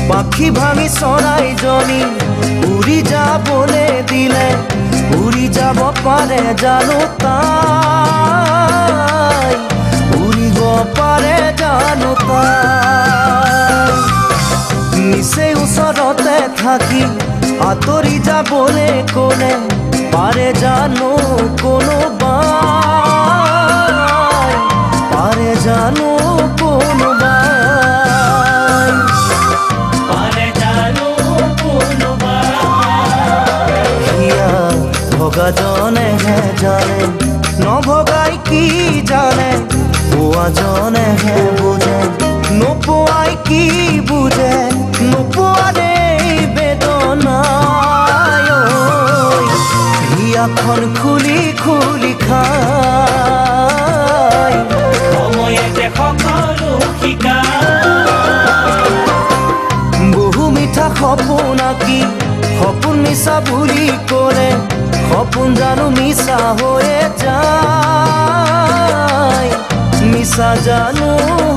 পাখি ভাঙি চৰাইজনী উৰি যাবলৈ দিলে উৰি যাব পাৰে জানো তাই উৰিব পাৰে জানো তাই নিচেই ওচৰতে থাকি আঁতৰি যাবলৈ ক'লে পাৰে জানো কোনোবাই পাৰে জানো কোনোবাই পাৰে জানো কোনোবাই হিয়া ভগাজনেহে জানে নভগাই কি জানে পোৱাজনেহে বুজে নোপোৱাই কি বুজে নোপোৱাৰে বেদনাই হিয়াখন খুলি খুলি খাই সময়তে সকলো শিকায় বহু মিঠা সপোন আঁকি সপোন মিছা বুলি ক'লে সপোন জানো মিছা হৈয়ে যায় মিছা জানো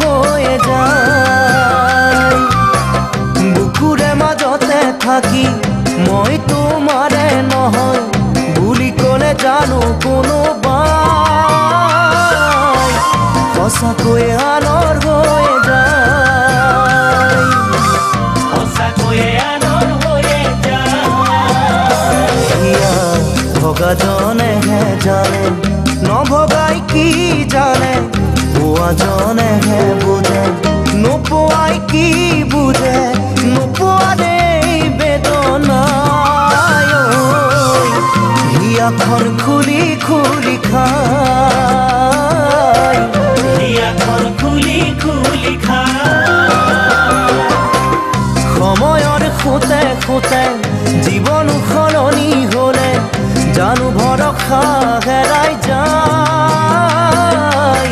হৈয়ে যায় বুকুৰে মাজতে থাকি মই তোমাৰে নহয় বুলি ক'লে জানো কোনোবাই সঁচাকৈয়ে আনৰ হৈয়ে যায় সঁচাকৈয়ে আনৰ হৈয়ে যায় হিয়া ভগাজনেহে জানে নভগাই কি জানে পোৱাজনেহে বুজে নোপোৱাই কি বুজে নোপোৱাৰে বেদনাই হিয়াখন খুলি খুলি খাই হিয়াখন খুলি খুলি খায় সময়ৰ খুঁতে খুঁতে জীৱন সলনি হ'লে জানো ভৰসা হেৰাই যায়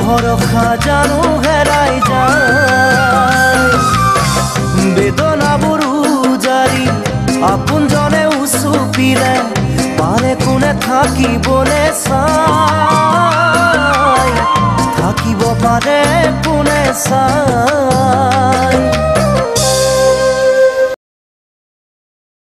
ভৰসা জানো হেৰাই যায় বেদনাবোৰ উজাৰি আপোনজনে উচুপিলে পাৰে কোনে থাকিবলৈ চাই থাকিব পাৰে কোনে চাই